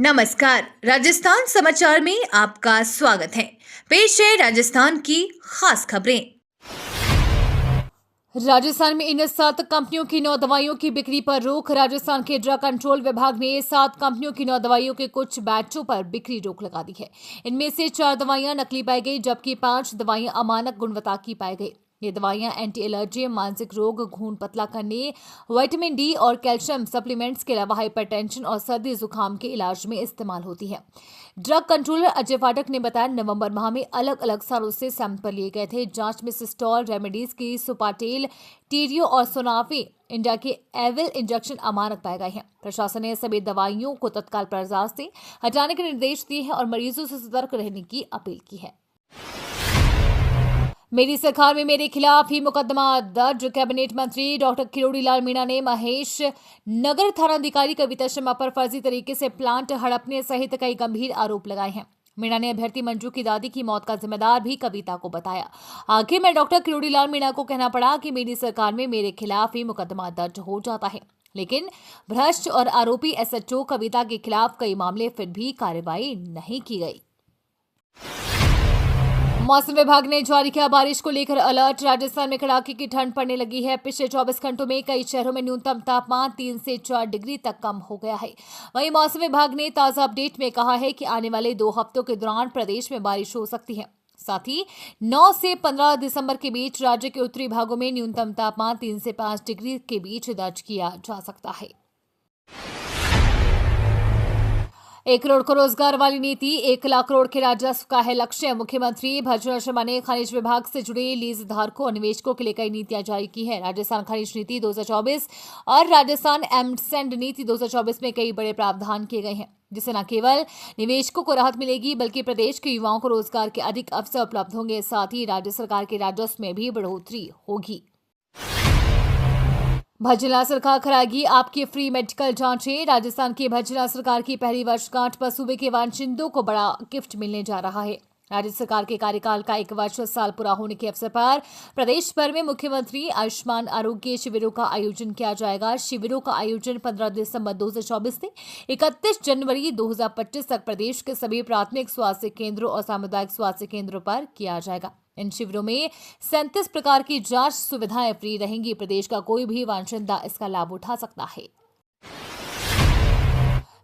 नमस्कार, राजस्थान समाचार में आपका स्वागत है। पेश है राजस्थान की खास खबरें। राजस्थान में इन 7 कंपनियों की 9 दवाइयों की बिक्री पर रोक। राजस्थान के ड्रग कंट्रोल विभाग ने 7 कंपनियों की 9 दवाइयों के कुछ बैचों पर बिक्री रोक लगा दी है। इनमें से 4 दवाइयां नकली पाई गई, जबकि 5 दवाइयां अमानक गुणवत्ता की पाई गई। ये दवाइयां एंटी एलर्जी, मानसिक रोग, खून पतला करने, विटामिन डी और कैल्शियम सप्लीमेंट्स के अलावा हाइपरटेंशन और सर्दी जुकाम के इलाज में इस्तेमाल होती है। ड्रग कंट्रोलर अजय फाटक ने बताया, नवंबर माह में अलग अलग स्थानों से सैंपल लिए गए थे। जांच में सिस्टोल, रेमेडीज की सुपाटेल, टीरियो और सोनाफी इंडिया के एविल इंजेक्शन अमानक पाए गए हैं। प्रशासन ने सभी दवाइयों को तत्काल बाजार से हटाने के निर्देश दिए हैं और मरीजों से सतर्क रहने की अपील की है। मेरी सरकार में मेरे खिलाफ ही मुकदमा दर्ज। कैबिनेट मंत्री डॉक्टर किरोड़ी लाल मीणा ने महेश नगर थानाधिकारी कविता शर्मा पर फर्जी तरीके से प्लांट हड़पने सहित कई गंभीर आरोप लगाए हैं। मीणा ने अभ्यर्थी मंजू की दादी की मौत का जिम्मेदार भी कविता को बताया। आखिर में डॉक्टर किरोड़ी लाल मीणा को कहना पड़ा कि मेरी सरकार में मेरे खिलाफ ही मुकदमा दर्ज हो जाता है, लेकिन भ्रष्ट और आरोपी एसएचओ कविता के खिलाफ कई मामले फिर भी कार्रवाई नहीं की गई। मौसम विभाग ने जारी किया बारिश को लेकर अलर्ट। राजस्थान में कड़ाके की ठंड पड़ने लगी है। पिछले 24 घंटों में कई शहरों में न्यूनतम तापमान 3 से 4 डिग्री तक कम हो गया है। वहीं मौसम विभाग ने ताजा अपडेट में कहा है कि आने वाले 2 हफ्तों के दौरान प्रदेश में बारिश हो सकती है। साथ ही 9 से 15 दिसंबर के बीच राज्य के उत्तरी भागों में न्यूनतम तापमान 3 से 5 डिग्री के बीच दर्ज किया जा सकता है। 1 करोड़ को रोजगार वाली नीति, 1 लाख करोड़ के राजस्व का है लक्ष्य। मुख्यमंत्री भजनलाल शर्मा ने खनिज विभाग से जुड़े लीज धारकों और निवेशकों के लिए कई नीतियां जारी की है। राजस्थान खनिज नीति 2024 और राजस्थान एमसेंड नीति 2024 में कई बड़े प्रावधान किए गए हैं, जिससे न केवल निवेशकों को राहत मिलेगी बल्कि प्रदेश के युवाओं को रोजगार के अधिक अवसर उपलब्ध होंगे। साथ ही राज्य सरकार के राजस्व में भी बढ़ोतरी होगी। भजनलाल सरकार कराएगी आपकी फ्री मेडिकल जांचें। राजस्थान की भजनलाल सरकार की पहली वर्षगांठ पर सूबे के वाशिंदों को बड़ा गिफ्ट मिलने जा रहा है। राज्य सरकार के कार्यकाल का 1 वर्ष साल पूरा होने के अवसर पर प्रदेश भर में मुख्यमंत्री आयुष्मान आरोग्य शिविरों का आयोजन किया जाएगा। शिविरों का आयोजन 15 दिसंबर 2024 से 31 जनवरी 2025 तक प्रदेश के सभी प्राथमिक स्वास्थ्य केंद्रों और सामुदायिक स्वास्थ्य केंद्रों पर किया जाएगा। इन शिविरों में 37 प्रकार की जांच सुविधाएं फ्री रहेंगी। प्रदेश का कोई भी वाशिंदा इसका लाभ उठा सकता है।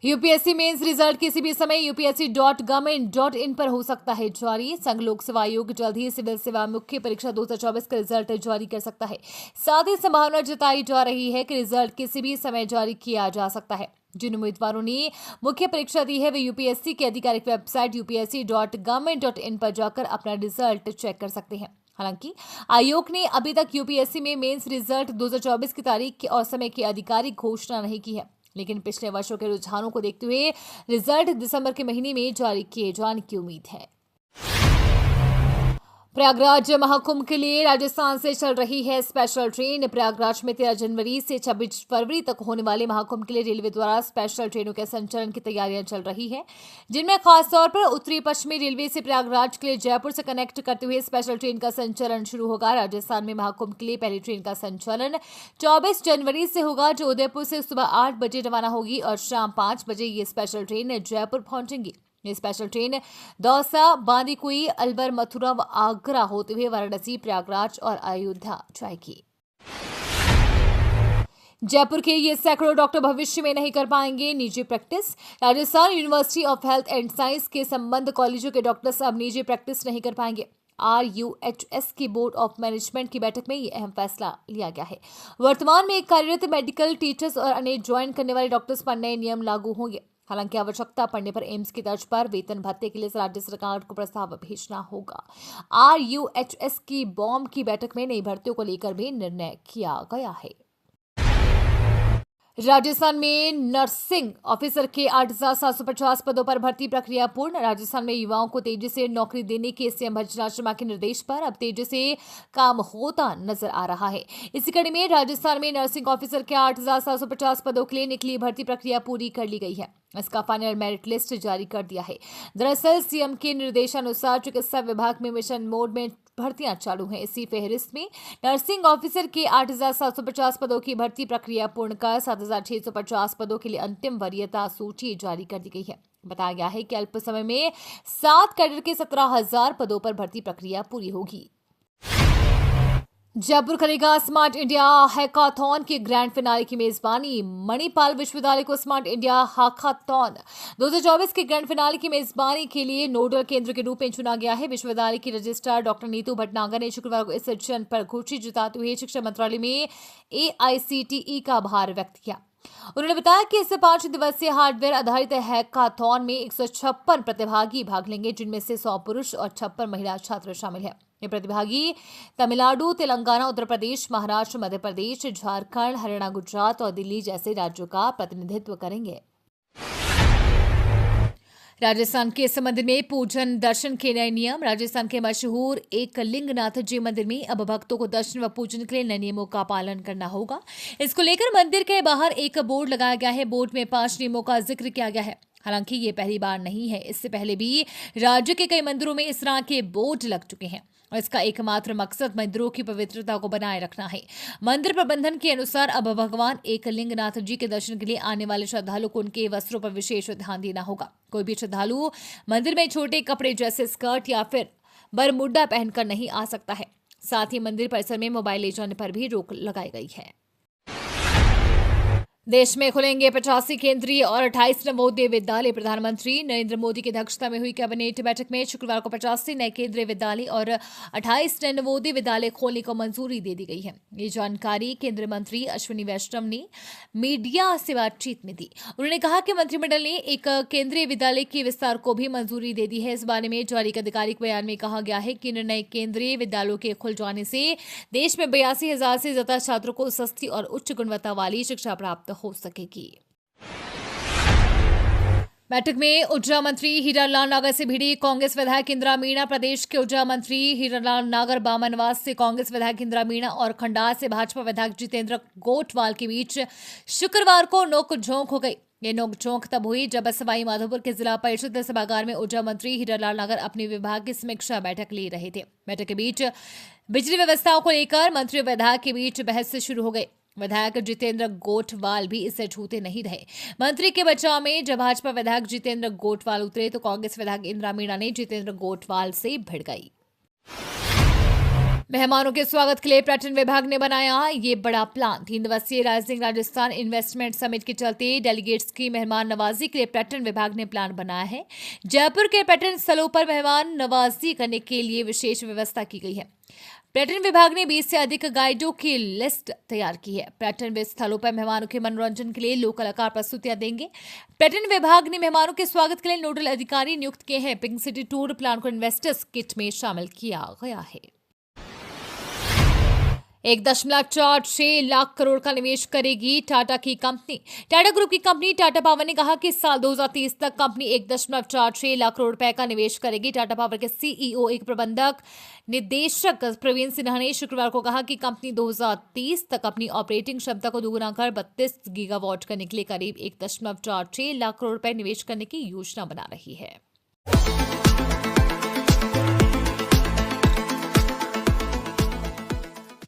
यूपीएससी मेंस रिजल्ट किसी भी समय upsc.government.in पर हो सकता है जारी। संघ लोक सेवा आयोग जल्द ही सिविल सेवा मुख्य परीक्षा 2024 का रिजल्ट जारी कर सकता है। साथ ही संभावना जताई जा रही है कि रिजल्ट किसी भी समय जारी किया जा सकता है। जिन उम्मीदवारों ने मुख्य परीक्षा दी है वे यूपीएससी की आधिकारिक वेबसाइट upsc.government.in पर जाकर अपना रिजल्ट चेक कर सकते हैं। हालांकि आयोग ने अभी तक यूपीएससी में मेंस रिजल्ट 2024 की तारीख और समय की आधिकारिक घोषणा नहीं की है, लेकिन पिछले वर्षों के रुझानों को देखते हुए रिजल्ट दिसंबर के महीने में जारी किए जाने की उम्मीद है। प्रयागराज महाकुंभ के लिए राजस्थान से चल रही है स्पेशल ट्रेन। प्रयागराज में 13 जनवरी से 26 फरवरी तक होने वाले महाकुंभ के लिए रेलवे द्वारा स्पेशल ट्रेनों के संचालन की तैयारियां चल रही है, जिनमें खासतौर पर उत्तरी पश्चिमी रेलवे से प्रयागराज के लिए जयपुर से कनेक्ट करते हुए स्पेशल ट्रेन का संचालन शुरू होगा। राजस्थान में महाकुंभ के लिए पहली ट्रेन का संचालन 24 जनवरी से होगा, जो उदयपुर से सुबह 8 बजे रवाना होगी और शाम 5 बजे ये स्पेशल ट्रेन जयपुर पहुंचेंगी। ये स्पेशल ट्रेन दौसा, बांदीकुई, अलवर, मथुरा व आगरा होते हुए वाराणसी, प्रयागराज और अयोध्या जाएगी। जयपुर के ये सैकड़ों डॉक्टर भविष्य में नहीं कर पाएंगे निजी practice. Rajasthan university of health and science के संबद्ध कॉलेजों के डॉक्टर्स अब निजी प्रैक्टिस नहीं कर पाएंगे। RUHS की बोर्ड ऑफ मैनेजमेंट की बैठक में यह अहम फैसला लिया गया है। वर्तमान में कार्यरत मेडिकल टीचर्स और अन्य ज्वाइन करने वाले डॉक्टर्स पर नए नियम लागू होंगे। हालांकि आवश्यकता पड़ने पर एम्स की तर्ज पर वेतन भत्ते के लिए राज्य सरकार को प्रस्ताव भेजना होगा। RUHS की बॉम्ब की बैठक में नई भर्तियों को लेकर भी निर्णय किया गया है। राजस्थान में नर्सिंग ऑफिसर के 8,750 पदों पर भर्ती प्रक्रिया पूर्ण। राजस्थान में युवाओं को तेजी से नौकरी देने के सीएम भजनलाल शर्मा के निर्देश पर अब तेजी से काम होता नजर आ रहा है। इसी कड़ी में राजस्थान में नर्सिंग ऑफिसर के 8,750 पदों के लिए निकली भर्ती प्रक्रिया पूरी कर ली गई है। इसका फाइनल मेरिट लिस्ट जारी कर दिया है। दरअसल सीएम के निर्देशानुसार चिकित्सा विभाग में मिशन मोड में भर्तियां चालू हैं। इसी फहरिस्त में नर्सिंग ऑफिसर के 8,750 पदों की भर्ती प्रक्रिया पूर्ण कर 7,650 पदों के लिए अंतिम वरीयता सूची जारी कर दी गई है। बताया गया है कि अल्प समय में 7 कैडर के 17,000 पदों पर भर्ती प्रक्रिया पूरी होगी। जयपुर करेगा स्मार्ट इंडिया हैकाथॉन की ग्रैंड फिनाले की मेजबानी। मणिपाल विश्वविद्यालय को स्मार्ट इंडिया हैकाथॉन 2024 के ग्रैंड फिनाले की मेजबानी के लिए नोडल केंद्र के रूप में चुना गया है। विश्वविद्यालय की रजिस्ट्रार डॉक्टर नीतू भटनागर ने शुक्रवार को इस चयन पर खुशी जताते हुए शिक्षा मंत्रालय में AICTE का आभार व्यक्त किया। उन्होंने बताया कि इस 5 दिवसीय हार्डवेयर आधारित हैकाथॉन में 156 प्रतिभागी भाग लेंगे, जिनमें से 100 पुरुष और 56 महिला छात्र शामिल हैं। ये प्रतिभागी तमिलनाडु, तेलंगाना, उत्तर प्रदेश, महाराष्ट्र, मध्य प्रदेश, झारखंड, हरियाणा, गुजरात और दिल्ली जैसे राज्यों का प्रतिनिधित्व करेंगे। राजस्थान के इस मंदिर में पूजन दर्शन के नए नियम। राजस्थान के मशहूर एकलिंगनाथ जी मंदिर में अब भक्तों को दर्शन व पूजन के लिए नए नियमों का पालन करना होगा। इसको लेकर मंदिर के बाहर एक बोर्ड लगाया गया है। बोर्ड में 5 नियमों का जिक्र किया गया है। हालांकि ये पहली बार नहीं है, इससे पहले भी राज्य के कई मंदिरों में इस तरह के बोर्ड लग चुके हैं और इसका एकमात्र मकसद मंदिरों की पवित्रता को बनाए रखना है। मंदिर प्रबंधन के अनुसार अब भगवान एकलिंगनाथ जी के दर्शन के लिए आने वाले श्रद्धालु को उनके वस्त्रों पर विशेष ध्यान देना होगा। कोई भी श्रद्धालु मंदिर में छोटे कपड़े जैसे स्कर्ट या फिर बरमुड्डा पहनकर नहीं आ सकता है। साथ ही मंदिर परिसर में मोबाइल ले जाने पर भी रोक लगाई गई है। देश में खुलेंगे 85 केंद्रीय और 28 नवोदय विद्यालय। प्रधानमंत्री नरेंद्र मोदी की अध्यक्षता में हुई कैबिनेट बैठक में शुक्रवार को 85 नए केंद्रीय विद्यालय और 28 नए नवोदय विद्यालय खोलने को मंजूरी दे दी गई है। ये जानकारी केंद्रीय मंत्री अश्विनी वैष्णव ने मीडिया से बातचीत में दी। उन्होंने कहा कि मंत्रिमंडल ने एक केंद्रीय विद्यालय के विस्तार को भी मंजूरी दे दी है। इस बारे में जारी एक आधिकारिक बयान में कहा गया है कि नए केंद्रीय विद्यालयों के खुल जाने से देश में 82,000 से ज्यादा छात्रों को सस्ती और उच्च गुणवत्ता वाली शिक्षा प्राप्त हो सकेगी। बैठक में ऊर्जा मंत्री हीरालाल नागर से भिड़ी कांग्रेस विधायक इंदिरा मीणा। प्रदेश के ऊर्जा मंत्री हीरालाल नागर बामनवास से कांग्रेस विधायक इंदिरा मीणा और खंडार से भाजपा विधायक जितेंद्र गोठवाल के बीच शुक्रवार को नोकझोंक हो गई। ये नोकझोंक तब हुई जब सवाई माधोपुर के जिला परिषद सभागार में ऊर्जा मंत्री हीरालाल नागर अपने विभाग की समीक्षा बैठक ले रहे थे। बैठक के बीच बिजली व्यवस्थाओं को लेकर मंत्री विधायक के बीच बहस शुरू हो गई। विधायक जितेंद्र गोठवाल भी इससे छूते नहीं रहे। मंत्री के बचाव में जब भाजपा विधायक जितेंद्र गोठवाल उतरे तो कांग्रेस विधायक इंदिरा मीणा ने जितेंद्र गोठवाल से भिड़ गई। मेहमानों के स्वागत के लिए पर्यटन विभाग ने बनाया ये बड़ा प्लान। 3 दिवसीय राइजिंग राजस्थान इन्वेस्टमेंट समिट के चलते डेलीगेट्स की मेहमान नवाजी के लिए पर्यटन विभाग ने प्लान बनाया है। जयपुर के पर्यटन स्थलों पर मेहमान नवाजी करने के लिए विशेष व्यवस्था की गई है। पर्यटन विभाग ने 20 से अधिक गाइडों की लिस्ट तैयार की है। पर्यटन स्थलों पर मेहमानों के मनोरंजन के लिए लोक कलाकार प्रस्तुतियां देंगे। पर्यटन विभाग ने मेहमानों के स्वागत के लिए नोडल अधिकारी नियुक्त किए हैं। पिंक सिटी टूर प्लान को इन्वेस्टर्स किट में शामिल किया गया है। 1.46 लाख करोड़ का निवेश करेगी टाटा की कंपनी। टाटा ग्रुप की कंपनी टाटा पावर ने कहा कि साल 2030 तक कंपनी 1.46 लाख करोड़ रुपए का निवेश करेगी। टाटा पावर के CEO एक प्रबंधक निदेशक प्रवीण सिन्हा ने शुक्रवार को कहा कि कंपनी 2030 तक अपनी ऑपरेटिंग क्षमता को दोगुना कर 32 गीगावाट करने के लिए करीब 1.46 लाख करोड़ रुपए निवेश करने की योजना बना रही है।